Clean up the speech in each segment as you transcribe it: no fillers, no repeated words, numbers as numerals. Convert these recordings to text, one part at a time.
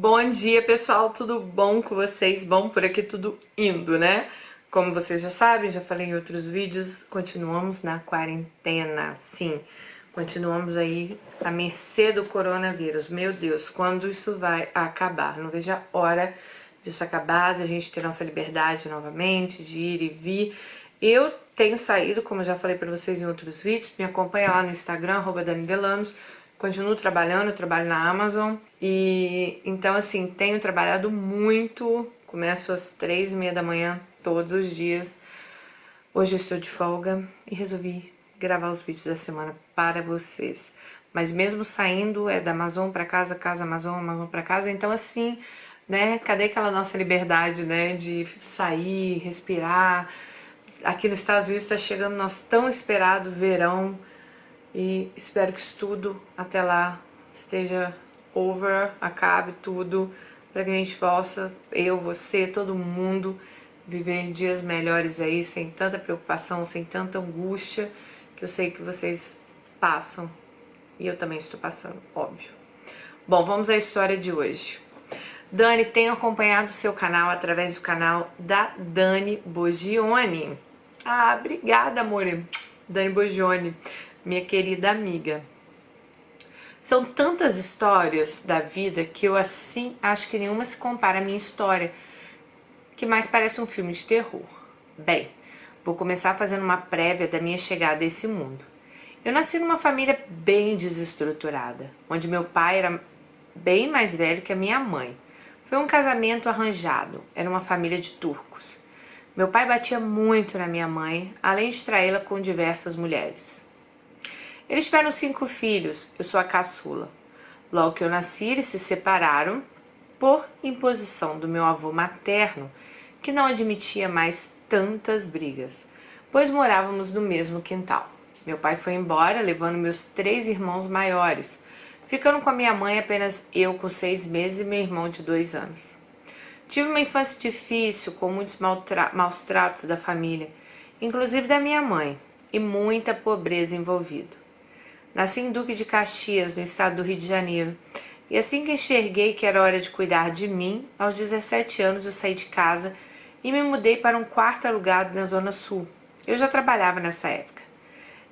Bom dia, pessoal, tudo bom com vocês? Bom, por aqui tudo indo, né? Como vocês já sabem, já falei em outros vídeos, continuamos na quarentena, sim. Continuamos aí à mercê do coronavírus. Meu Deus, quando isso vai acabar? Não vejo a hora disso acabar, de a gente ter nossa liberdade novamente, de ir e vir. Eu tenho saído, como já falei pra vocês em outros vídeos, me acompanha lá no Instagram, @DaniDelanos. Continuo trabalhando, eu trabalho na Amazon e então assim, tenho trabalhado muito, começo às 3:30 da manhã todos os dias. Hoje eu estou de folga e resolvi gravar os vídeos da semana para vocês. Mas mesmo saindo é da Amazon para casa, casa Amazon, Amazon para casa, então assim, né, cadê aquela nossa liberdade, né, de sair, respirar? Aqui nos Estados Unidos está chegando nosso tão esperado verão. E espero que isso tudo até lá esteja over, acabe tudo, para que a gente possa, eu, você, todo mundo, viver dias melhores aí, sem tanta preocupação, sem tanta angústia, que eu sei que vocês passam, e eu também estou passando, óbvio. Bom, vamos à história de hoje. Dani, tenho acompanhado o seu canal através do canal da Dani Bogione. Ah, obrigada, amor. Dani Bogione, minha querida amiga. São tantas histórias da vida que eu assim acho que nenhuma se compara à minha história, que mais parece um filme de terror. Bem, vou começar fazendo uma prévia da minha chegada a esse mundo. Eu nasci numa família bem desestruturada, onde meu pai era bem mais velho que a minha mãe. Foi um casamento arranjado, era uma família de turcos. Meu pai batia muito na minha mãe, além de traí-la com diversas mulheres. Eles tiveram 5 filhos, eu sou a caçula. Logo que eu nasci, eles se separaram por imposição do meu avô materno, que não admitia mais tantas brigas, pois morávamos no mesmo quintal. Meu pai foi embora, levando meus 3 irmãos maiores, ficando com a minha mãe apenas eu com 6 meses e meu irmão de 2 anos. Tive uma infância difícil, com muitos maus tratos da família, inclusive da minha mãe, e muita pobreza envolvida. Nasci em Duque de Caxias, no estado do Rio de Janeiro, e assim que enxerguei que era hora de cuidar de mim, aos 17 anos eu saí de casa e me mudei para um quarto alugado na Zona Sul. Eu já trabalhava nessa época.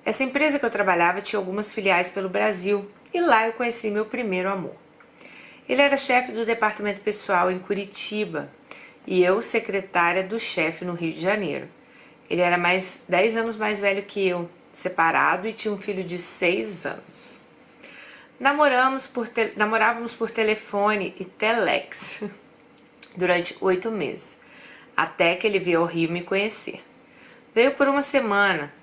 Essa empresa que eu trabalhava tinha algumas filiais pelo Brasil, e lá eu conheci meu primeiro amor. Ele era chefe do departamento pessoal em Curitiba, e eu secretária do chefe no Rio de Janeiro. Ele era 10 anos mais velho que eu, separado, e tinha um filho de 6 anos. Namorávamos por telefone e telex durante 8 meses, até que ele veio ao Rio me conhecer. Veio por uma semana,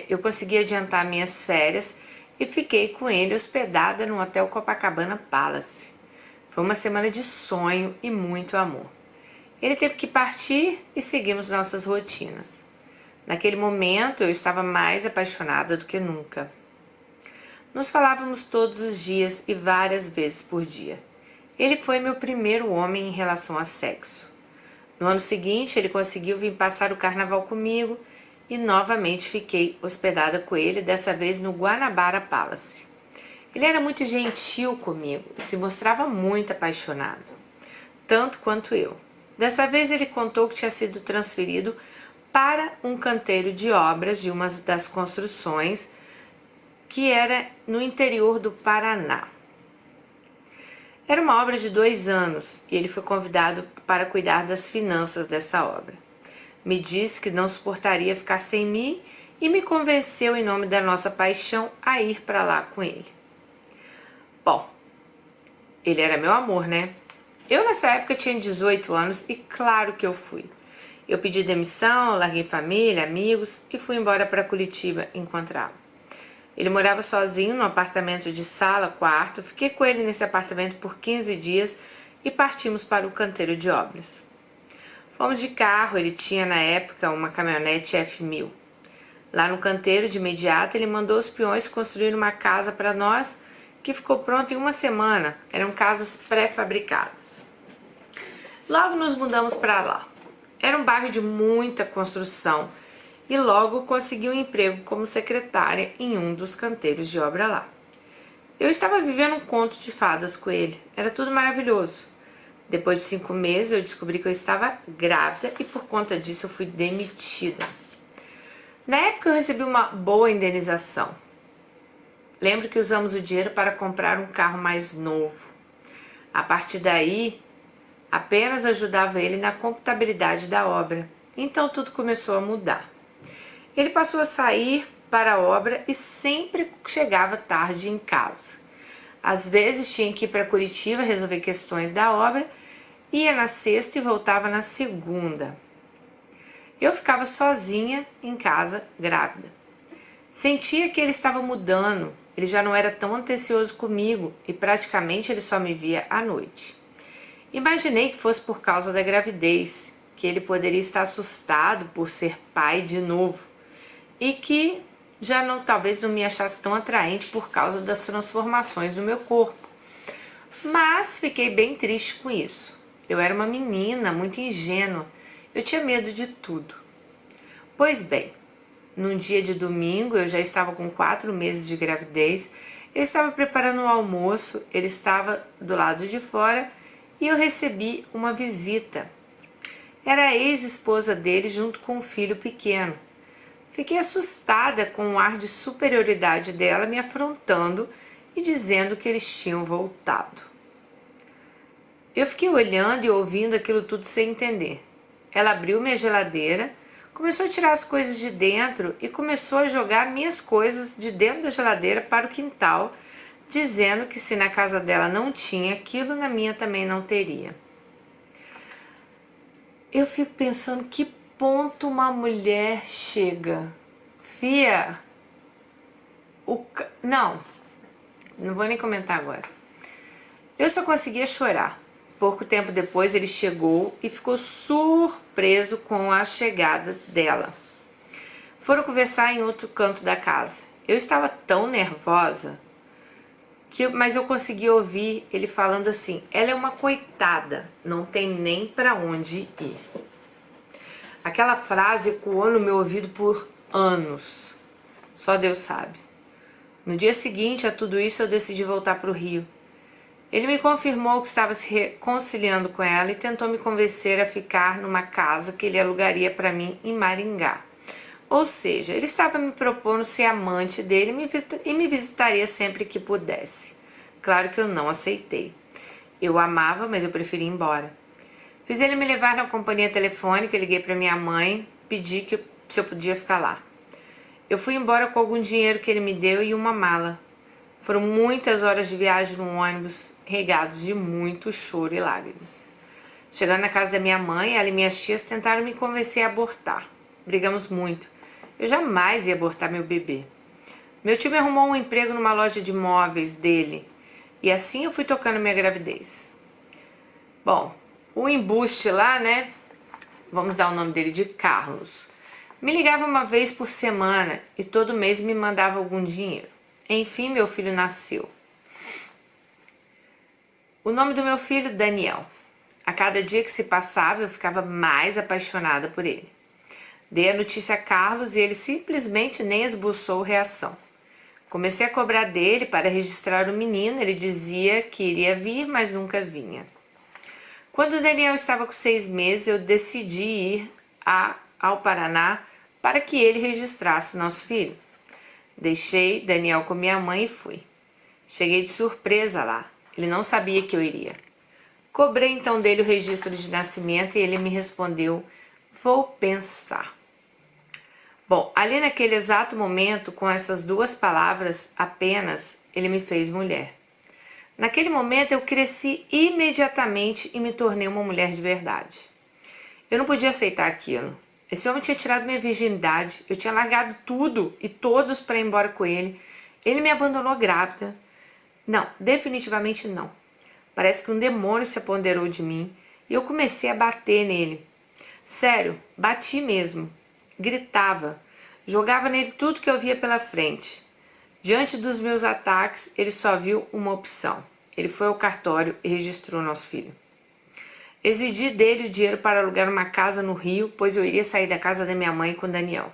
eu consegui adiantar minhas férias e fiquei com ele hospedada no Hotel Copacabana Palace. Foi uma semana de sonho e muito amor. Ele teve que partir e seguimos nossas rotinas. Naquele momento eu estava mais apaixonada do que nunca. Nos falávamos todos os dias e várias vezes por dia. Ele foi meu primeiro homem em relação a sexo. No ano seguinte ele conseguiu vir passar o carnaval comigo e novamente fiquei hospedada com ele, dessa vez no Guanabara Palace. Ele era muito gentil comigo e se mostrava muito apaixonado, tanto quanto eu. Dessa vez ele contou que tinha sido transferido para um canteiro de obras de uma das construções que era no interior do Paraná. Era uma obra de 2 anos e ele foi convidado para cuidar das finanças dessa obra. Me disse que não suportaria ficar sem mim e me convenceu, em nome da nossa paixão, a ir para lá com ele. Bom, ele era meu amor, né? Eu nessa época tinha 18 anos e claro que eu fui. Eu pedi demissão, larguei família, amigos e fui embora para Curitiba encontrá-lo. Ele morava sozinho num apartamento de sala, quarto, fiquei com ele nesse apartamento por 15 dias e partimos para o canteiro de obras. Fomos de carro, ele tinha na época uma caminhonete F1000. Lá no canteiro, de imediato, ele mandou os peões construir uma casa para nós, que ficou pronta em uma semana. Eram casas pré-fabricadas. Logo nos mudamos para lá. Era um bairro de muita construção e logo consegui um emprego como secretária em um dos canteiros de obra lá. Eu estava vivendo um conto de fadas com ele, era tudo maravilhoso. Depois de 5 meses eu descobri que eu estava grávida e por conta disso eu fui demitida. Na época eu recebi uma boa indenização. Lembro que usamos o dinheiro para comprar um carro mais novo. A partir daí, apenas ajudava ele na contabilidade da obra. Então tudo começou a mudar. Ele passou a sair para a obra e sempre chegava tarde em casa. Às vezes tinha que ir para Curitiba resolver questões da obra, ia na sexta e voltava na segunda. Eu ficava sozinha em casa, grávida. Sentia que ele estava mudando, ele já não era tão atencioso comigo e praticamente ele só me via à noite. Imaginei que fosse por causa da gravidez, que ele poderia estar assustado por ser pai de novo e que já não, talvez não me achasse tão atraente por causa das transformações no meu corpo. Mas fiquei bem triste com isso. Eu era uma menina muito ingênua, eu tinha medo de tudo. Pois bem, num dia de domingo, eu já estava com 4 meses de gravidez, eu estava preparando o almoço, ele estava do lado de fora e eu recebi uma visita. Era a ex-esposa dele junto com um filho pequeno. Fiquei assustada com o ar de superioridade dela me afrontando e dizendo que eles tinham voltado. Eu fiquei olhando e ouvindo aquilo tudo sem entender. Ela abriu minha geladeira, começou a tirar as coisas de dentro e começou a jogar minhas coisas de dentro da geladeira para o quintal, dizendo que se na casa dela não tinha aquilo, na minha também não teria. Eu fico pensando que ponto uma mulher chega. Fia, não vou nem comentar agora. Eu só conseguia chorar. Pouco tempo depois ele chegou e ficou surpreso com a chegada dela. Foram conversar em outro canto da casa. Eu estava tão nervosa, mas eu consegui ouvir ele falando assim: ela é uma coitada, não tem nem para onde ir. Aquela frase ecoou no meu ouvido por anos. Só Deus sabe. No dia seguinte a tudo isso eu decidi voltar para o Rio. Ele me confirmou que estava se reconciliando com ela e tentou me convencer a ficar numa casa que ele alugaria para mim em Maringá. Ou seja, ele estava me propondo ser amante dele e me visitaria sempre que pudesse. Claro que eu não aceitei. Eu o amava, mas eu preferi ir embora. Fiz ele me levar na companhia telefônica, liguei para minha mãe, pedi se eu podia ficar lá. Eu fui embora com algum dinheiro que ele me deu e uma mala. Foram muitas horas de viagem no ônibus, regados de muito choro e lágrimas. Chegando na casa da minha mãe, ela e minhas tias tentaram me convencer a abortar. Brigamos muito. Eu jamais ia abortar meu bebê. Meu tio me arrumou um emprego numa loja de móveis dele, e assim eu fui tocando minha gravidez. Bom, o embuste lá, né? Vamos dar o nome dele de Carlos. Me ligava uma vez por semana e todo mês me mandava algum dinheiro. Enfim, meu filho nasceu. O nome do meu filho, Daniel. A cada dia que se passava, eu ficava mais apaixonada por ele. Dei a notícia a Carlos e ele simplesmente nem esboçou reação. Comecei a cobrar dele para registrar o menino, ele dizia que iria vir, mas nunca vinha. Quando o Daniel estava com 6 meses, eu decidi ir ao Paraná para que ele registrasse o nosso filho. Deixei Daniel com minha mãe e fui. Cheguei de surpresa lá. Ele não sabia que eu iria. Cobrei então dele o registro de nascimento e ele me respondeu: vou pensar. Bom, ali naquele exato momento, com essas 2 palavras apenas, ele me fez mulher. Naquele momento eu cresci imediatamente e me tornei uma mulher de verdade. Eu não podia aceitar aquilo. Esse homem tinha tirado minha virgindade, eu tinha largado tudo e todos para ir embora com ele. Ele me abandonou grávida. Não, definitivamente não. Parece que um demônio se apoderou de mim e eu comecei a bater nele. Sério, bati mesmo. Gritava, jogava nele tudo que eu via pela frente. Diante dos meus ataques, ele só viu uma opção. Ele foi ao cartório e registrou nosso filho. Exigi dele o dinheiro para alugar uma casa no Rio, pois eu iria sair da casa da minha mãe com Daniel.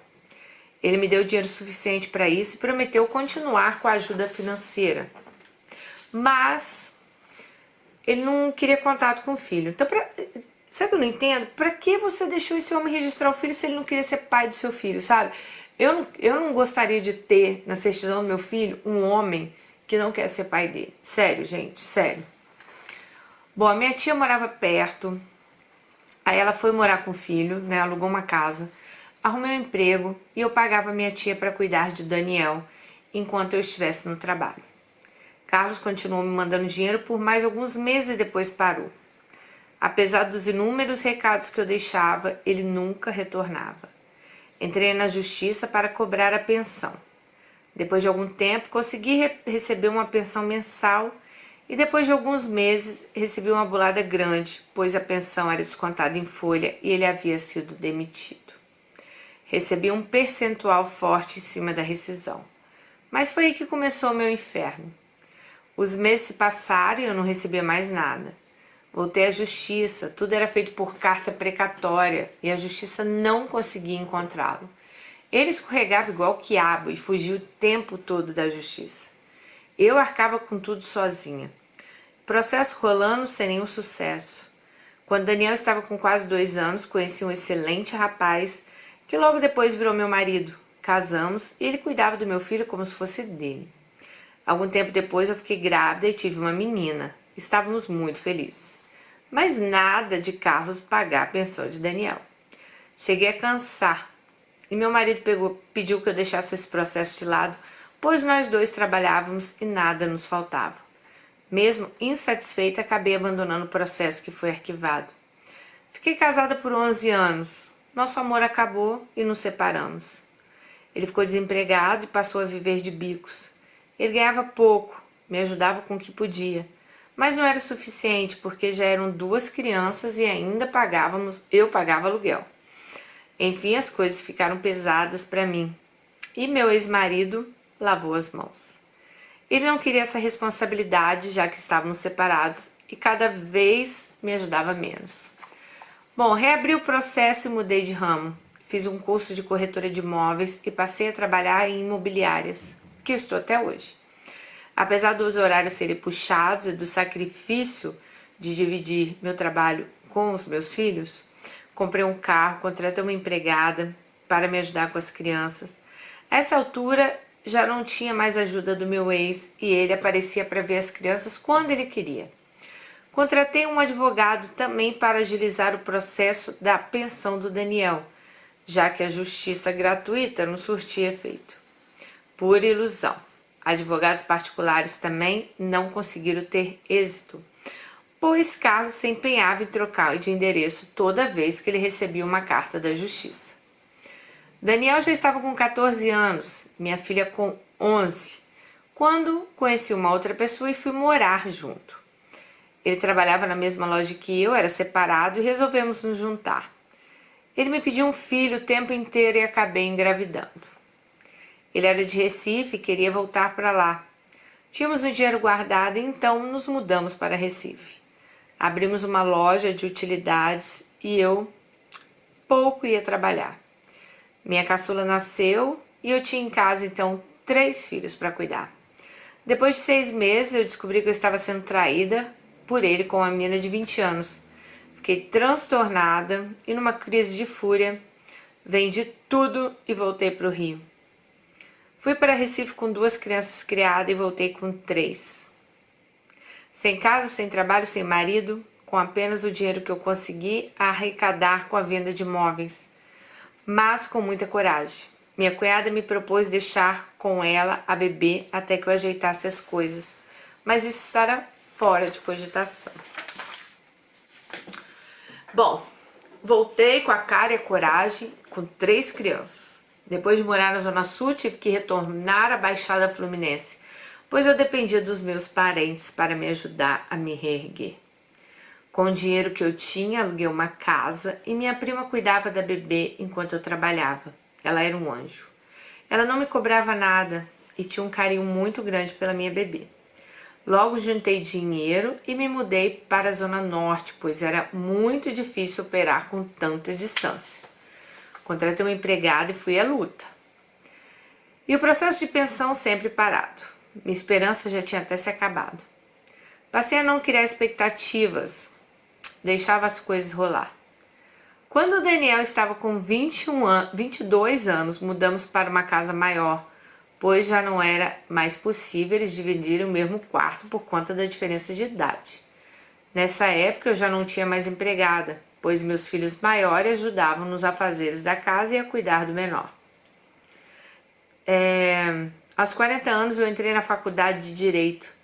Ele me deu dinheiro suficiente para isso e prometeu continuar com a ajuda financeira. mas ele não queria contato com o filho. Então, sabe o que eu não entendo? Pra que você deixou esse homem registrar o filho se ele não queria ser pai do seu filho, sabe? Eu não gostaria de ter na certidão do meu filho um homem que não quer ser pai dele. Sério, gente, sério. Bom, a minha tia morava perto, aí ela foi morar com o filho, né? Alugou uma casa, arrumei um emprego e eu pagava minha tia para cuidar de Daniel enquanto eu estivesse no trabalho. Carlos continuou me mandando dinheiro por mais alguns meses e depois parou. Apesar dos inúmeros recados que eu deixava, ele nunca retornava. Entrei na justiça para cobrar a pensão. Depois de algum tempo, consegui receber uma pensão mensal e depois de alguns meses recebi uma bolada grande, pois a pensão era descontada em folha e ele havia sido demitido. Recebi um percentual forte em cima da rescisão. Mas foi aí que começou o meu inferno. Os meses se passaram e eu não recebia mais nada. Voltei à justiça, tudo era feito por carta precatória e a justiça não conseguia encontrá-lo. Ele escorregava igual quiabo e fugia o tempo todo da justiça. Eu arcava com tudo sozinha. Processo rolando sem nenhum sucesso. Quando Daniel estava com quase 2 anos, conheci um excelente rapaz que logo depois virou meu marido. Casamos e ele cuidava do meu filho como se fosse dele. Algum tempo depois eu fiquei grávida e tive uma menina. Estávamos muito felizes. Mas nada de Carlos pagar a pensão de Daniel. Cheguei a cansar e meu marido pediu que eu deixasse esse processo de lado, pois nós dois trabalhávamos e nada nos faltava. Mesmo insatisfeita, acabei abandonando o processo que foi arquivado. Fiquei casada por 11 anos. Nosso amor acabou e nos separamos. Ele ficou desempregado e passou a viver de bicos. Ele ganhava pouco, me ajudava com o que podia. Mas não era suficiente, porque já eram 2 crianças e ainda eu pagava aluguel. Enfim, as coisas ficaram pesadas para mim. E meu ex-marido lavou as mãos. Ele não queria essa responsabilidade, já que estávamos separados, e cada vez me ajudava menos. Bom, reabri o processo e mudei de ramo. Fiz um curso de corretora de imóveis e passei a trabalhar em imobiliárias, que eu estou até hoje. Apesar dos horários serem puxados e do sacrifício de dividir meu trabalho com os meus filhos, comprei um carro, contratei uma empregada para me ajudar com as crianças. A essa altura já não tinha mais ajuda do meu ex e ele aparecia para ver as crianças quando ele queria. Contratei um advogado também para agilizar o processo da pensão do Daniel, já que a justiça gratuita não surtia efeito. Pura ilusão. Advogados particulares também não conseguiram ter êxito, pois Carlos se empenhava em trocar de endereço toda vez que ele recebia uma carta da justiça. Daniel já estava com 14 anos, minha filha com 11, quando conheci uma outra pessoa e fui morar junto. Ele trabalhava na mesma loja que eu, era separado e resolvemos nos juntar. Ele me pediu um filho o tempo inteiro e acabei engravidando. Ele era de Recife e queria voltar para lá. Tínhamos o dinheiro guardado e então nos mudamos para Recife. Abrimos uma loja de utilidades e eu pouco ia trabalhar. Minha caçula nasceu e eu tinha em casa então 3 filhos para cuidar. Depois de 6 meses eu descobri que eu estava sendo traída por ele com uma menina de 20 anos. Fiquei transtornada e numa crise de fúria vendi tudo e voltei para o Rio. Fui para Recife com 2 crianças criadas e voltei com 3. Sem casa, sem trabalho, sem marido, com apenas o dinheiro que eu consegui arrecadar com a venda de imóveis, mas com muita coragem. Minha cunhada me propôs deixar com ela a bebê até que eu ajeitasse as coisas, mas isso estará fora de cogitação. Bom, voltei com a cara e a coragem, com 3 crianças. Depois de morar na Zona Sul, tive que retornar à Baixada Fluminense, pois eu dependia dos meus parentes para me ajudar a me reerguer. Com o dinheiro que eu tinha, aluguei uma casa e minha prima cuidava da bebê enquanto eu trabalhava. Ela era um anjo. Ela não me cobrava nada e tinha um carinho muito grande pela minha bebê. Logo juntei dinheiro e me mudei para a Zona Norte, pois era muito difícil operar com tanta distância. Contratei uma empregada e fui à luta. E o processo de pensão sempre parado. Minha esperança já tinha até se acabado. Passei a não criar expectativas, deixava as coisas rolar. Quando o Daniel estava com 22 anos, mudamos para uma casa maior, pois já não era mais possível eles dividirem o mesmo quarto por conta da diferença de idade. Nessa época eu já não tinha mais empregada, pois meus filhos maiores ajudavam nos afazeres da casa e a cuidar do menor. Aos 40 anos eu entrei na faculdade de Direito.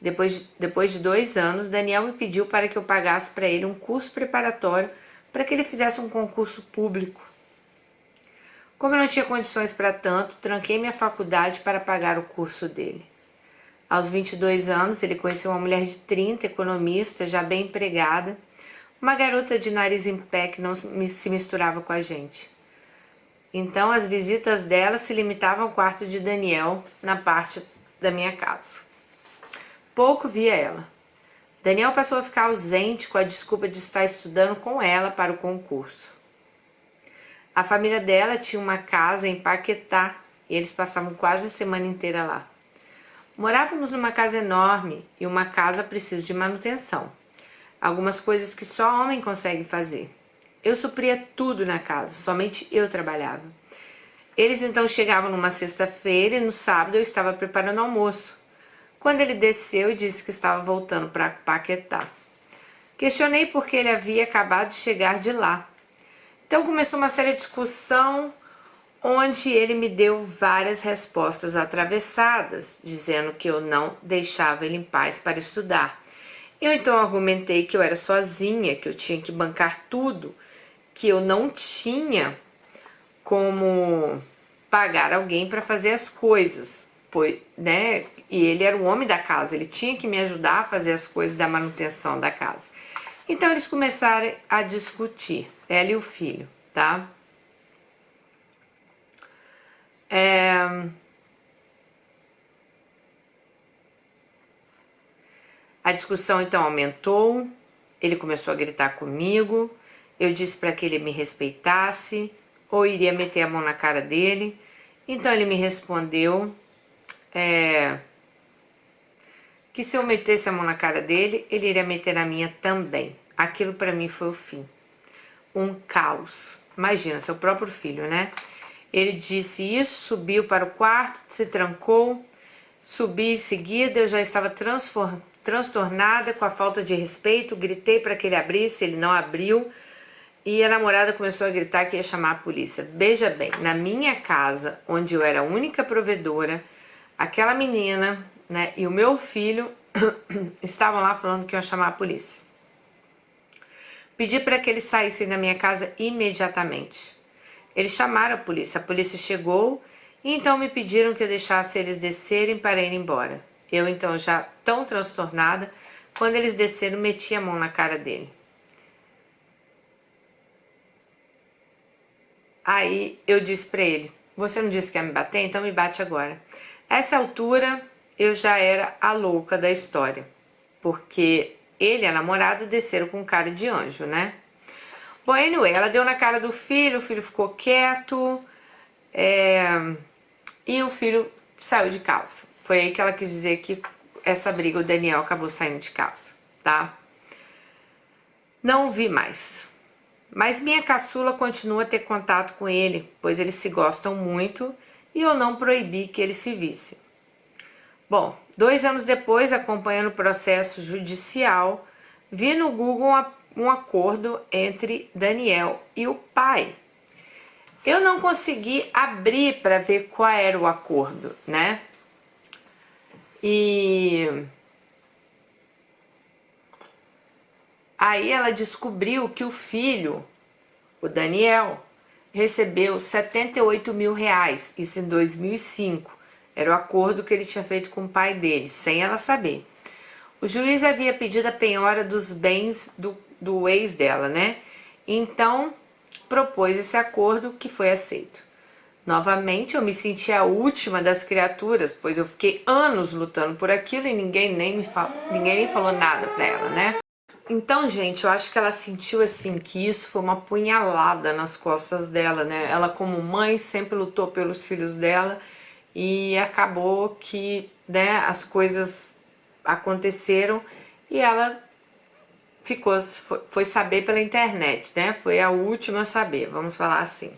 Depois de 2 anos, Daniel me pediu para que eu pagasse para ele um curso preparatório para que ele fizesse um concurso público. Como eu não tinha condições para tanto, tranquei minha faculdade para pagar o curso dele. Aos 22 anos, ele conheceu uma mulher de 30, economista, já bem empregada, uma garota de nariz em pé que não se misturava com a gente. Então, as visitas dela se limitavam ao quarto de Daniel, na parte da minha casa. Pouco via ela. Daniel passou a ficar ausente com a desculpa de estar estudando com ela para o concurso. A família dela tinha uma casa em Paquetá e eles passavam quase a semana inteira lá. Morávamos numa casa enorme e uma casa precisa de manutenção. Algumas coisas que só homem consegue fazer. Eu supria tudo na casa, somente eu trabalhava. Eles então chegavam numa sexta-feira e no sábado eu estava preparando almoço. Quando ele desceu e disse que estava voltando para Paquetá. Questionei por que ele havia acabado de chegar de lá. Então começou uma séria discussão onde ele me deu várias respostas atravessadas, dizendo que eu não deixava ele em paz para estudar. Eu então argumentei que eu era sozinha, que eu tinha que bancar tudo, que eu não tinha como pagar alguém para fazer as coisas, pois, né? E ele era o homem da casa, ele tinha que me ajudar a fazer as coisas da manutenção da casa. Então eles começaram a discutir, ela e o filho, tá? A discussão então aumentou, ele começou a gritar comigo, eu disse para que ele me respeitasse ou iria meter a mão na cara dele. Então ele me respondeu que se eu metesse a mão na cara dele, ele iria meter na minha também. Aquilo para mim foi o fim. Um caos. Imagina, seu próprio filho, né? Ele disse isso, subiu para o quarto, se trancou, subi em seguida, eu já estava transtornada com a falta de respeito, gritei para que ele abrisse, ele não abriu e a namorada começou a gritar que ia chamar a polícia. Veja bem, na minha casa, onde eu era a única provedora, aquela menina, né, e o meu filho estavam lá falando que iam chamar a polícia. Pedi para que eles saíssem da minha casa imediatamente. Eles chamaram a polícia chegou e então me pediram que eu deixasse eles descerem para ir embora. Eu então já tão transtornada, quando eles desceram, meti a mão na cara dele. Aí eu disse para ele, você não disse que ia me bater? Então me bate agora. A essa altura eu já era a louca da história, porque ele e a namorada desceram com cara de anjo, né? Bom, anyway, ela deu na cara do filho, o filho ficou quieto e o filho saiu de casa. Foi aí que ela quis dizer que essa briga, o Daniel acabou saindo de casa, tá? Não vi mais. Mas minha caçula continua a ter contato com ele, pois eles se gostam muito e eu não proibi que eles se vissem. Bom, 2 anos depois, acompanhando o processo judicial, vi no Google um acordo entre Daniel e o pai. Eu não consegui abrir para ver qual era o acordo, né? E aí ela descobriu que o filho, o Daniel, recebeu 78 mil reais, isso em 2005. Era o acordo que ele tinha feito com o pai dele, sem ela saber. O juiz havia pedido a penhora dos bens do ex dela, né? Então, propôs esse acordo que foi aceito. Novamente, eu me senti a última das criaturas, pois eu fiquei anos lutando por aquilo e ninguém nem falou nada pra ela, né? Então, gente, eu acho que ela sentiu assim que isso foi uma punhalada nas costas dela, né? Ela como mãe sempre lutou pelos filhos dela e acabou que, né, as coisas aconteceram e ela foi saber pela internet, né? Foi a última a saber, vamos falar assim.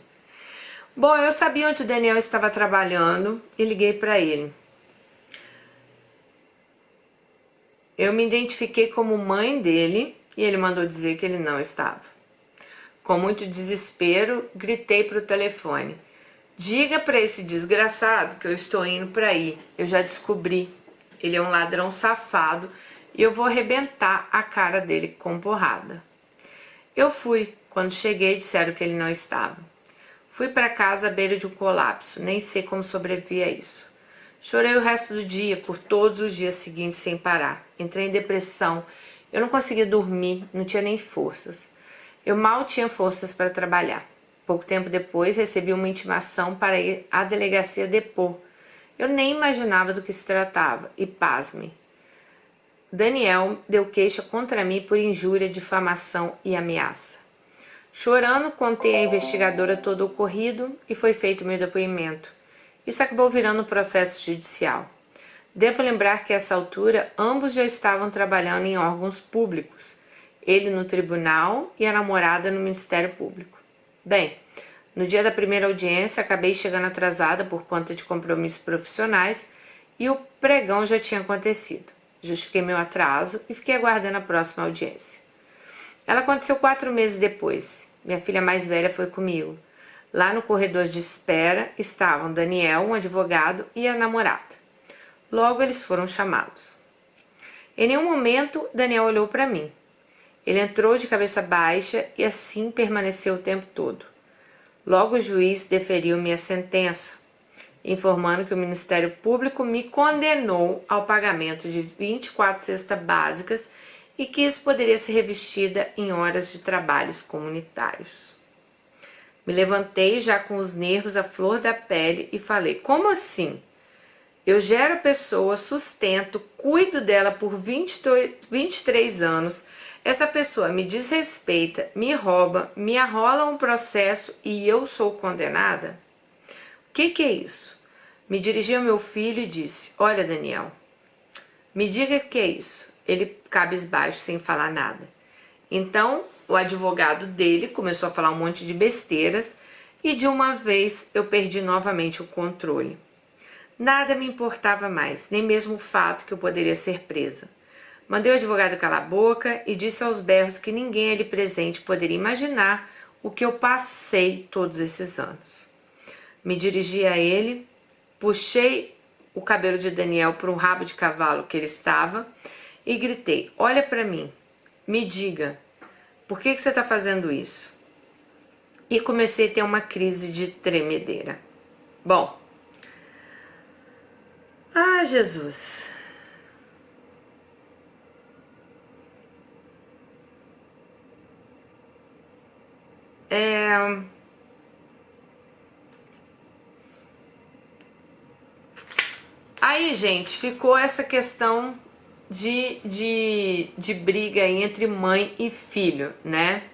Bom, eu sabia onde o Daniel estava trabalhando e liguei para ele. Eu me identifiquei como mãe dele e ele mandou dizer que ele não estava. Com muito desespero, gritei para o telefone: diga para esse desgraçado que eu estou indo para aí. Eu já descobri. Ele é um ladrão safado e eu vou arrebentar a cara dele com porrada. Eu fui. Quando cheguei, disseram que ele não estava. Fui para casa à beira de um colapso. Nem sei como sobrevivi a isso. Chorei o resto do dia, por todos os dias seguintes sem parar. Entrei em depressão. Eu não conseguia dormir, não tinha nem forças. Eu mal tinha forças para trabalhar. Pouco tempo depois, recebi uma intimação para ir à delegacia depor. Eu nem imaginava do que se tratava, e pasme. Daniel deu queixa contra mim por injúria, difamação e ameaça. Chorando, contei à investigadora todo o ocorrido e foi feito meu depoimento. Isso acabou virando um processo judicial. Devo lembrar que, a essa altura, ambos já estavam trabalhando em órgãos públicos. Ele no tribunal e a namorada no Ministério Público. Bem, no dia da primeira audiência, acabei chegando atrasada por conta de compromissos profissionais e o pregão já tinha acontecido. Justifiquei meu atraso e fiquei aguardando a próxima audiência. Ela aconteceu 4 meses depois. Minha filha mais velha foi comigo. Lá no corredor de espera estavam Daniel, um advogado, e a namorada. Logo eles foram chamados. Em nenhum momento Daniel olhou para mim. Ele entrou de cabeça baixa e assim permaneceu o tempo todo. Logo o juiz deferiu minha sentença, informando que o Ministério Público me condenou ao pagamento de 24 cestas básicas e que isso poderia ser revestida em horas de trabalhos comunitários. Me levantei já com os nervos à flor da pele e falei: como assim? Eu gero a pessoa, sustento, cuido dela por 23 anos, essa pessoa me desrespeita, me rouba, me arrola um processo e eu sou condenada? O que é isso? Me dirigi ao meu filho e disse: olha, Daniel, me diga o que é isso. Ele cabisbaixo, sem falar nada. Então, o advogado dele começou a falar um monte de besteiras e de uma vez eu perdi novamente o controle. Nada me importava mais, nem mesmo o fato que eu poderia ser presa. Mandei o advogado calar a boca e disse aos berros que ninguém ali presente poderia imaginar o que eu passei todos esses anos. Me dirigi a ele, puxei o cabelo de Daniel para um rabo de cavalo que ele estava e gritei: olha para mim, me diga, por que você está fazendo isso? E comecei a ter uma crise de tremedeira. Bom, Jesus. Aí, gente, ficou essa questão de briga entre mãe e filho, né?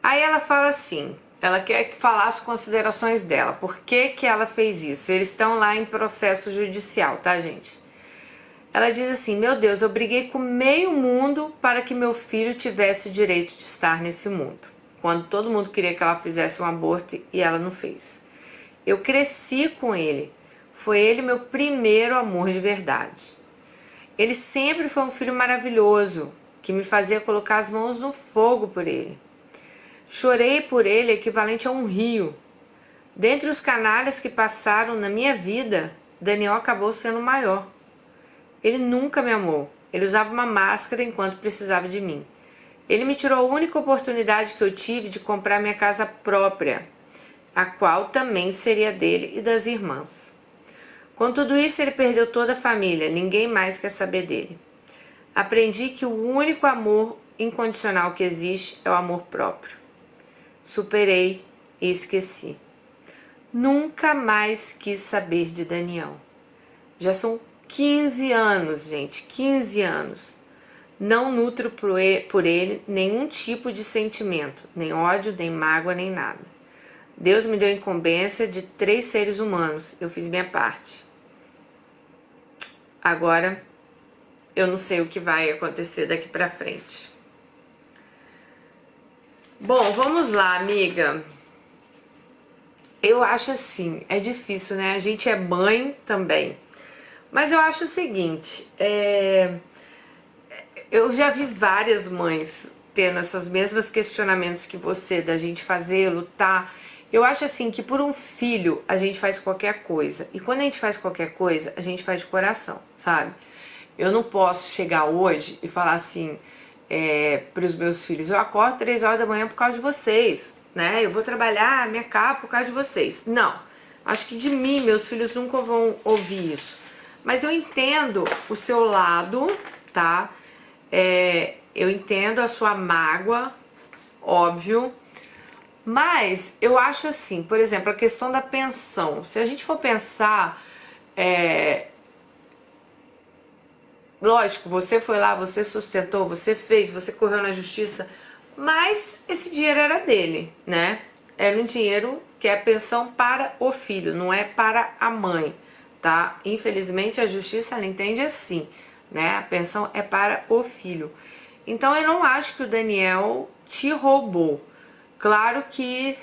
Aí ela fala assim, ela quer que falar as considerações dela. Por que que ela fez isso? Eles estão lá em processo judicial, tá, gente? Ela diz assim: meu Deus, eu briguei com meio mundo para que meu filho tivesse o direito de estar nesse mundo, quando todo mundo queria que ela fizesse um aborto e ela não fez. Eu cresci com ele. Foi ele meu primeiro amor de verdade. Ele sempre foi um filho maravilhoso, que me fazia colocar as mãos no fogo por ele. Chorei por ele equivalente a um rio. Dentre os canalhas que passaram na minha vida, Daniel acabou sendo o maior. Ele nunca me amou. Ele usava uma máscara enquanto precisava de mim. Ele me tirou a única oportunidade que eu tive de comprar minha casa própria, a qual também seria dele e das irmãs. Com tudo isso, ele perdeu toda a família, ninguém mais quer saber dele. Aprendi que o único amor incondicional que existe é o amor próprio. Superei e esqueci. Nunca mais quis saber de Daniel. Já são 15 anos, gente, 15 anos. Não nutro por ele nenhum tipo de sentimento, nem ódio, nem mágoa, nem nada. Deus me deu a incumbência de 3 seres humanos. Eu fiz minha parte. Agora eu não sei o que vai acontecer daqui pra frente. Bom, vamos lá, amiga. Eu acho assim, é difícil, né? A gente é mãe também. Mas eu acho o seguinte, eu já vi várias mães tendo esses mesmos questionamentos que você, da gente fazer, lutar. Eu acho assim que por um filho a gente faz qualquer coisa. E quando a gente faz qualquer coisa, a gente faz de coração, sabe? Eu não posso chegar hoje e falar assim para os meus filhos, eu acordo 3 horas da manhã por causa de vocês, né? Eu vou trabalhar minha capa por causa de vocês. Não, acho que de mim meus filhos nunca vão ouvir isso. Mas eu entendo o seu lado, tá? Eu entendo a sua mágoa, óbvio. Mas eu acho assim, por exemplo, a questão da pensão. Se a gente for pensar, lógico, você foi lá, você sustentou, você fez, você correu na justiça, mas esse dinheiro era dele, né? Era um dinheiro que é a pensão para o filho, não é para a mãe, tá? Infelizmente a justiça ela entende assim, né? A pensão é para o filho. Então eu não acho que o Daniel te roubou. Claro que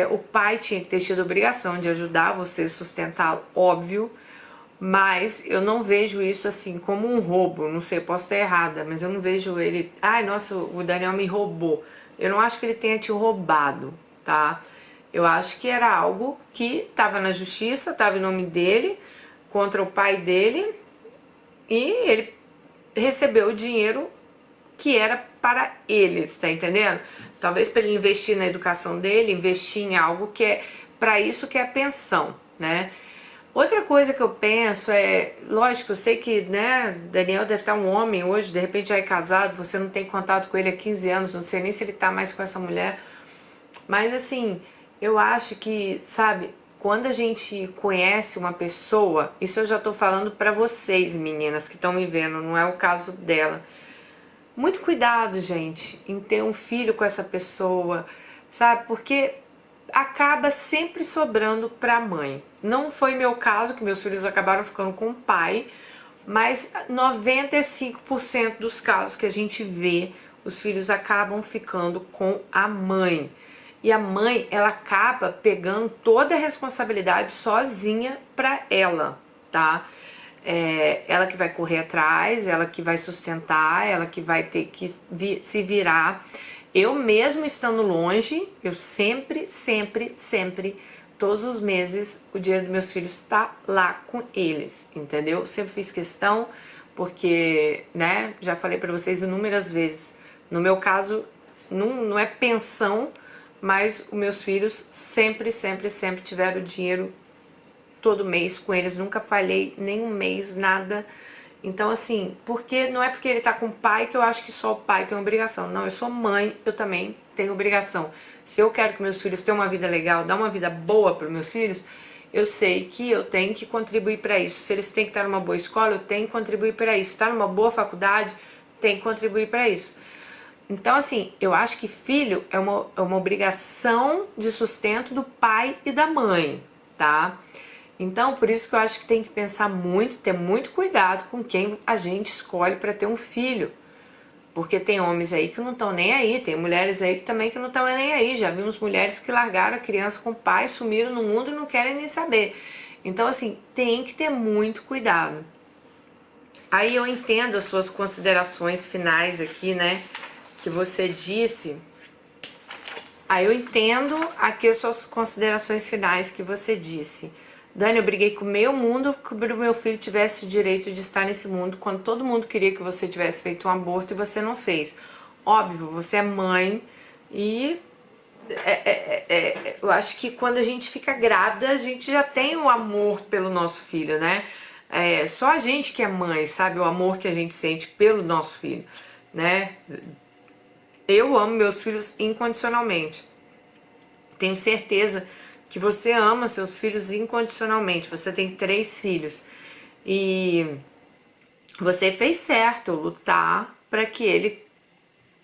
o pai tinha que ter tido a obrigação de ajudar você a sustentá-lo, óbvio, mas eu não vejo isso assim como um roubo. Não sei, posso estar errada, mas eu não vejo ele, ai nossa, o Daniel me roubou. Eu não acho que ele tenha te roubado, tá? Eu acho que era algo que estava na justiça, estava em nome dele, contra o pai dele, e ele recebeu o dinheiro que era para ele, tá entendendo? Talvez para ele investir na educação dele, investir em algo que é para isso que é a pensão, né? Outra coisa que eu penso lógico, eu sei que, né, Daniel deve estar um homem hoje, de repente já é casado, você não tem contato com ele há 15 anos, não sei nem se ele tá mais com essa mulher, mas assim, eu acho que, sabe, quando a gente conhece uma pessoa, isso eu já tô falando pra vocês, meninas, que estão me vendo, não é o caso dela. Muito cuidado, gente, em ter um filho com essa pessoa, sabe? Porque acaba sempre sobrando pra mãe. Não foi meu caso, que meus filhos acabaram ficando com o pai, mas 95% dos casos que a gente vê, os filhos acabam ficando com a mãe. E a mãe, ela acaba pegando toda a responsabilidade sozinha pra ela, tá? Ela que vai correr atrás, ela que vai sustentar, ela que vai ter que se virar. Eu mesmo estando longe, eu sempre, todos os meses, o dinheiro dos meus filhos está lá com eles, entendeu? Sempre fiz questão, porque, né, já falei pra vocês inúmeras vezes, no meu caso, não é pensão, mas os meus filhos sempre tiveram dinheiro todo mês com eles, nunca falhei nenhum mês, nada. Então assim, porque não é porque ele tá com o pai que eu acho que só o pai tem obrigação. Não, eu sou mãe, eu também tenho obrigação. Se eu quero que meus filhos tenham uma vida legal, dar uma vida boa para meus filhos, eu sei que eu tenho que contribuir para isso. Se eles têm que estar numa boa escola, eu tenho que contribuir para isso. Estar numa boa faculdade, tem que contribuir para isso. Então assim, eu acho que filho é uma obrigação de sustento do pai e da mãe, tá? Então, por isso que eu acho que tem que pensar muito, ter muito cuidado com quem a gente escolhe para ter um filho. Porque tem homens aí que não estão nem aí, tem mulheres aí que também que não estão nem aí. Já vimos mulheres que largaram a criança com o pai, sumiram no mundo e não querem nem saber. Então, assim, tem que ter muito cuidado. Aí eu entendo as suas considerações finais aqui, né, que você disse. Aí eu entendo aqui as suas considerações finais que você disse. Dani, eu briguei com o meu mundo para o meu filho tivesse o direito de estar nesse mundo quando todo mundo queria que você tivesse feito um aborto e você não fez. Óbvio, você é mãe e eu acho que quando a gente fica grávida, a gente já tem o amor pelo nosso filho, né? Só a gente que é mãe sabe o amor que a gente sente pelo nosso filho, né? Eu amo meus filhos incondicionalmente. Tenho certeza que você ama seus filhos incondicionalmente. Você tem 3 filhos e você fez certo lutar para que ele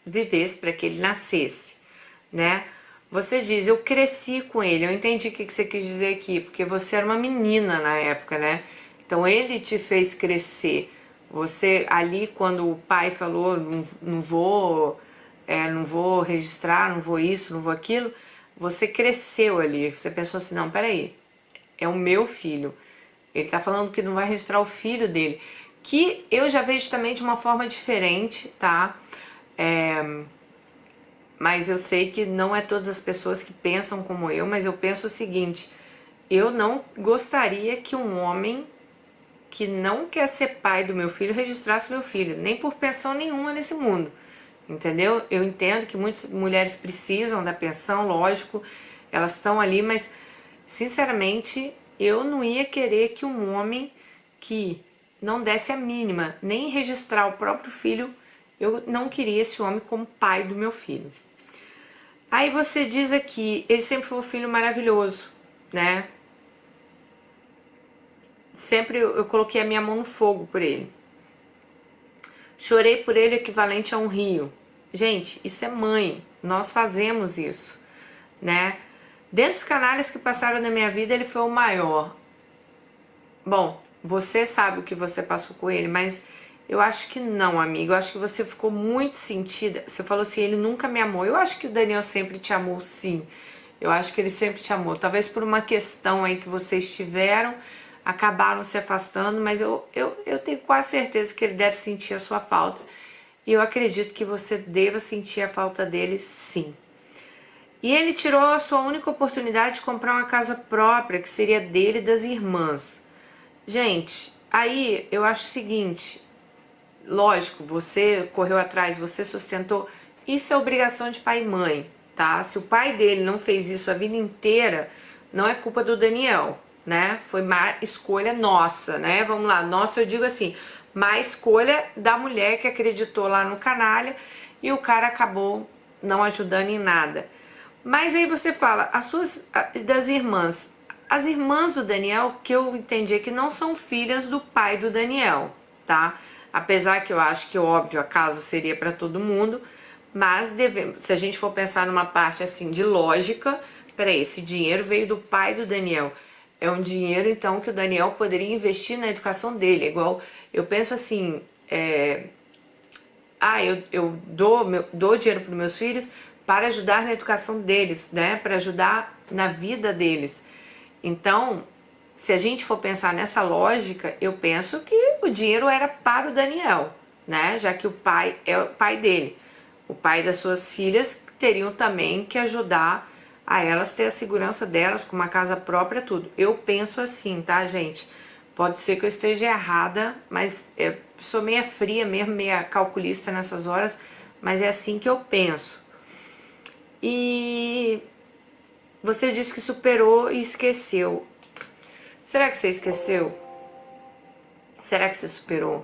vivesse, para que ele nascesse, né? Você diz, eu cresci com ele. Eu entendi o que você quis dizer aqui, porque você era uma menina na época, né? Então ele te fez crescer. Você ali, quando o pai falou, não vou, não vou registrar, não vou isso, não vou aquilo, você cresceu ali, você pensou assim, não, peraí, é o meu filho. Ele tá falando que não vai registrar o filho dele, que eu já vejo também de uma forma diferente, tá? Mas eu sei que não é todas as pessoas que pensam como eu, mas eu penso o seguinte, eu não gostaria que um homem que não quer ser pai do meu filho registrasse meu filho, nem por pensão nenhuma nesse mundo, entendeu? Eu entendo que muitas mulheres precisam da pensão, lógico, elas estão ali, mas sinceramente eu não ia querer que um homem que não desse a mínima, nem registrar o próprio filho, eu não queria esse homem como pai do meu filho. Aí você diz aqui, ele sempre foi um filho maravilhoso, né? Sempre eu coloquei a minha mão no fogo por ele. Chorei por ele equivalente a um rio. Gente, isso é mãe. Nós fazemos isso, né? Dentre os canalhas que passaram na minha vida, ele foi o maior. Bom, você sabe o que você passou com ele, mas eu acho que não, amigo. Eu acho que você ficou muito sentida. Você falou assim, ele nunca me amou. Eu acho que o Daniel sempre te amou, sim. Eu acho que ele sempre te amou. Talvez por uma questão aí que vocês tiveram, acabaram se afastando, mas eu tenho quase certeza que ele deve sentir a sua falta. E eu acredito que você deva sentir a falta dele, sim. E ele tirou a sua única oportunidade de comprar uma casa própria, que seria dele e das irmãs. Gente, aí eu acho o seguinte, lógico, você correu atrás, você sustentou, isso é obrigação de pai e mãe, tá? Se o pai dele não fez isso a vida inteira, não é culpa do Daniel, né? Foi má escolha nossa, né? Vamos lá, nossa eu digo assim, má escolha da mulher que acreditou lá no canalha e o cara acabou não ajudando em nada. Mas aí você fala, das irmãs, as irmãs do Daniel, que eu entendi que não são filhas do pai do Daniel, tá? Apesar que eu acho que, óbvio, a casa seria para todo mundo, mas devemos, se a gente for pensar numa parte assim de lógica, peraí, esse dinheiro veio do pai do Daniel. É um dinheiro, então, que o Daniel poderia investir na educação dele. Igual, eu penso assim, eu dou dinheiro para os meus filhos para ajudar na educação deles, né? Para ajudar na vida deles. Então, se a gente for pensar nessa lógica, eu penso que o dinheiro era para o Daniel, né? Já que o pai é o pai dele. O pai das suas filhas teriam também que ajudar a elas ter a segurança delas, com uma casa própria, tudo. Eu penso assim, tá, gente? Pode ser que eu esteja errada, mas eu sou meia fria mesmo, meia calculista nessas horas, mas é assim que eu penso. E você disse que superou e esqueceu. Será que você esqueceu? Será que você superou?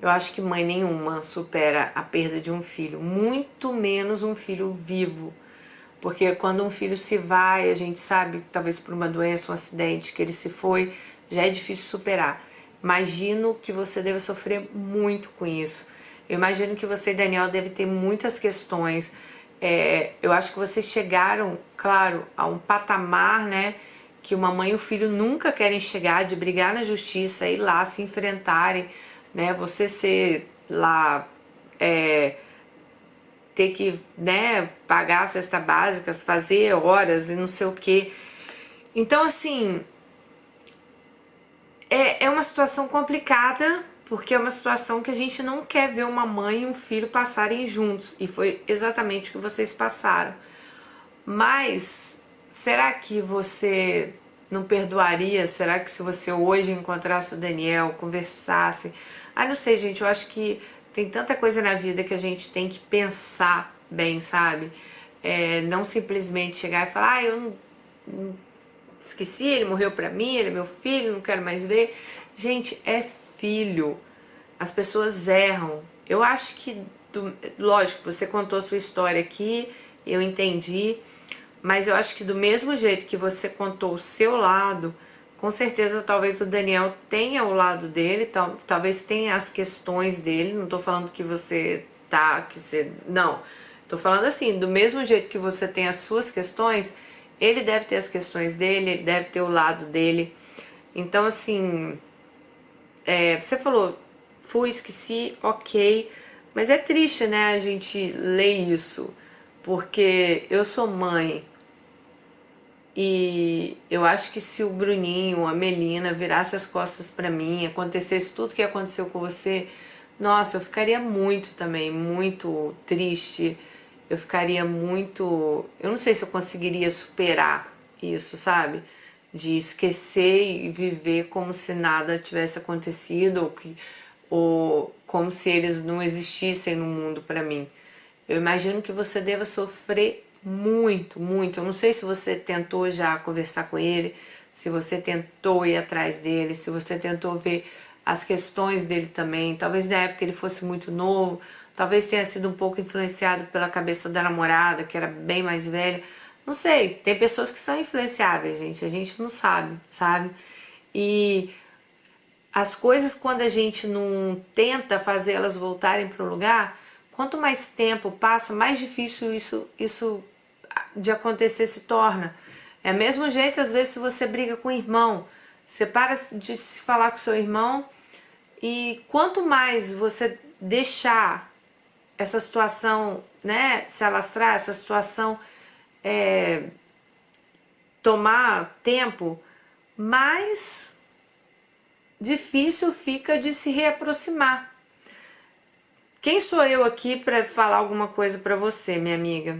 Eu acho que mãe nenhuma supera a perda de um filho, muito menos um filho vivo. Porque quando um filho se vai, a gente sabe, talvez por uma doença, um acidente, que ele se foi, já é difícil superar. Imagino que você deve sofrer muito com isso. Eu imagino que você e Daniel devem ter muitas questões. Eu acho que vocês chegaram, claro, a um patamar, né, que uma mãe e o filho nunca querem chegar, de brigar na justiça, ir lá, se enfrentarem, né, você ser lá, ter que, né, pagar a cesta básica, fazer horas e não sei o que. Então, assim, é uma situação complicada, porque é uma situação que a gente não quer ver uma mãe e um filho passarem juntos, e foi exatamente o que vocês passaram. Mas será que você não perdoaria? Será que se você hoje encontrasse o Daniel, conversasse... não sei, gente, eu acho que tem tanta coisa na vida que a gente tem que pensar bem, sabe? Não simplesmente chegar e falar, eu não esqueci, ele morreu pra mim, ele é meu filho, não quero mais ver. Gente, é filho. As pessoas erram. Eu acho que, lógico, você contou a sua história aqui, eu entendi, mas eu acho que do mesmo jeito que você contou o seu lado, com certeza talvez o Daniel tenha o lado dele, talvez tenha as questões dele, não tô falando que você não, tô falando assim, do mesmo jeito que você tem as suas questões, ele deve ter as questões dele, ele deve ter o lado dele. Então assim, você falou, fui, esqueci, ok. Mas é triste, né, a gente ler isso, porque eu sou mãe e eu acho que se o Bruninho, a Melina virasse as costas pra mim, acontecesse tudo que aconteceu com você, nossa, eu ficaria muito também, muito triste. Eu ficaria muito, eu não sei se eu conseguiria superar isso, sabe? De esquecer e viver como se nada tivesse acontecido ou como se eles não existissem no mundo pra mim. Eu imagino que você deva sofrer muito, muito. Eu não sei se você tentou já conversar com ele, se você tentou ir atrás dele, se você tentou ver as questões dele também. Talvez na época ele fosse muito novo, talvez tenha sido um pouco influenciado pela cabeça da namorada, que era bem mais velha. Não sei, tem pessoas que são influenciáveis, gente. A gente não sabe, sabe? E as coisas, quando a gente não tenta fazer elas voltarem para o lugar, quanto mais tempo passa, mais difícil isso de acontecer se torna. É o mesmo jeito, às vezes, se você briga com o irmão, você para de se falar com seu irmão e quanto mais você deixar essa situação, né, se alastrar, essa situação tomar tempo, mais difícil fica de se reaproximar. Quem sou eu aqui para falar alguma coisa para você, minha amiga?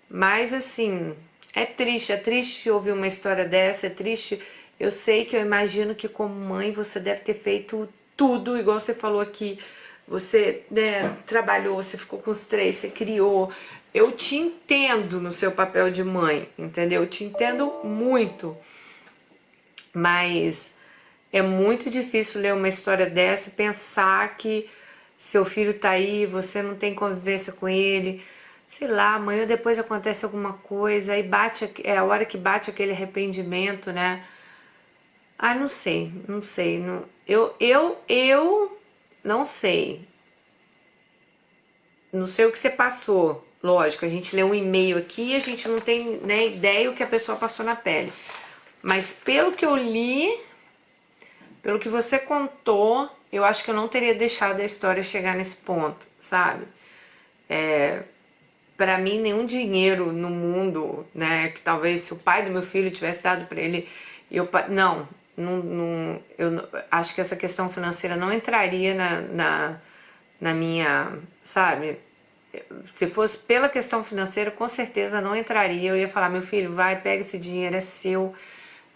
Mas assim, é triste ouvir uma história dessa, é triste. Eu sei que eu imagino que como mãe você deve ter feito tudo, igual você falou aqui. Você, né, trabalhou, você ficou com os três, você criou. Eu te entendo no seu papel de mãe, entendeu? Eu te entendo muito. Mas é muito difícil ler uma história dessa e pensar que seu filho tá aí, você não tem convivência com ele, sei lá, amanhã depois acontece alguma coisa, aí bate, é a hora que bate aquele arrependimento, né? Ah, não sei, não sei, não, eu não sei, não sei o que você passou. Lógico, a gente lê um e-mail aqui e a gente não tem, né, ideia o que a pessoa passou na pele. Mas pelo que eu li, pelo que você contou, eu acho que eu não teria deixado a história chegar nesse ponto, sabe? Para mim, nenhum dinheiro no mundo, né, que talvez se o pai do meu filho tivesse dado para ele, eu acho que essa questão financeira não entraria na minha, sabe? Se fosse pela questão financeira, com certeza não entraria. Eu ia falar, meu filho, vai, pega esse dinheiro, é seu,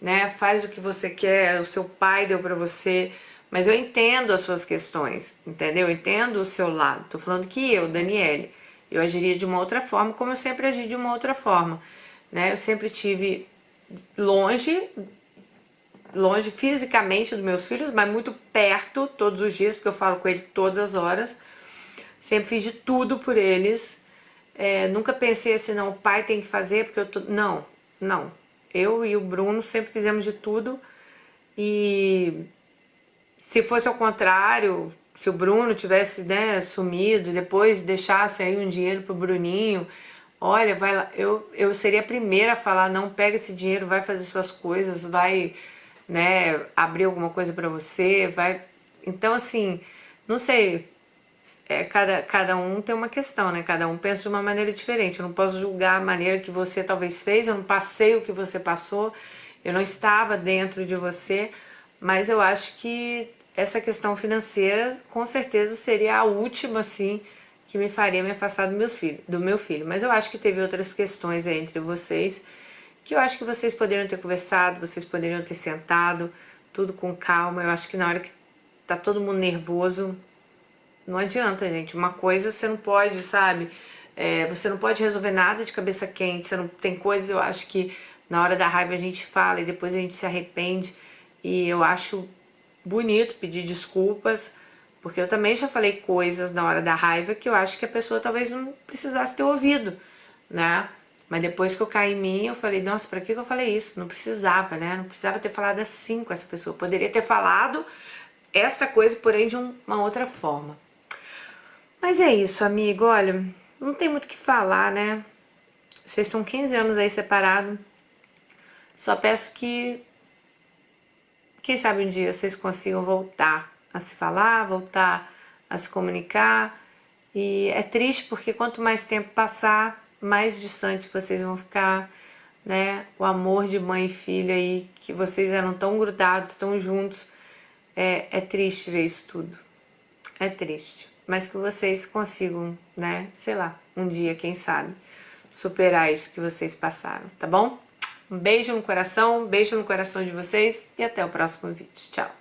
né? Faz o que você quer, o seu pai deu pra você. Mas eu entendo as suas questões, entendeu? Eu entendo o seu lado. Tô falando que eu, Daniele, eu agiria de uma outra forma, como eu sempre agi de uma outra forma, né? Eu sempre tive longe, longe fisicamente dos meus filhos, mas muito perto todos os dias, porque eu falo com ele todas as horas. Sempre fiz de tudo por eles. Nunca pensei assim, não, o pai tem que fazer porque eu tô. Não, não. Eu e o Bruno sempre fizemos de tudo. E se fosse ao contrário, se o Bruno tivesse, né, sumido e depois deixasse aí um dinheiro pro Bruninho, olha, vai lá, eu seria a primeira a falar, não, pega esse dinheiro, vai fazer suas coisas, vai, né, abrir alguma coisa pra você, vai. Então, assim, não sei, cada um tem uma questão, né? Cada um pensa de uma maneira diferente. Eu não posso julgar a maneira que você talvez fez, eu não passei o que você passou, eu não estava dentro de você, mas eu acho que essa questão financeira com certeza seria a última, assim, que me faria me afastar do meu filho. Mas eu acho que teve outras questões aí entre vocês, que eu acho que vocês poderiam ter conversado, vocês poderiam ter sentado, tudo com calma. Eu acho que na hora que tá todo mundo nervoso, não adianta, gente. Uma coisa você não pode, sabe? Você não pode resolver nada de cabeça quente. Você não tem coisas, eu acho que na hora da raiva a gente fala e depois a gente se arrepende. E eu acho bonito pedir desculpas, porque eu também já falei coisas na hora da raiva que eu acho que a pessoa talvez não precisasse ter ouvido, né? Mas depois que eu caí em mim, eu falei, nossa, pra que eu falei isso? Não precisava, né? Não precisava ter falado assim com essa pessoa. Eu poderia ter falado essa coisa, porém de uma outra forma. Mas é isso, amigo. Olha, não tem muito o que falar, né? Vocês estão 15 anos aí separados. Só peço que, quem sabe um dia vocês consigam voltar a se falar, voltar a se comunicar. E é triste porque quanto mais tempo passar, mais distante vocês vão ficar, né? O amor de mãe e filha aí, que vocês eram tão grudados, tão juntos, é triste ver isso tudo. É triste. Mas que vocês consigam, né? Sei lá, um dia, quem sabe, superar isso que vocês passaram, tá bom? Um beijo no coração de vocês e até o próximo vídeo. Tchau!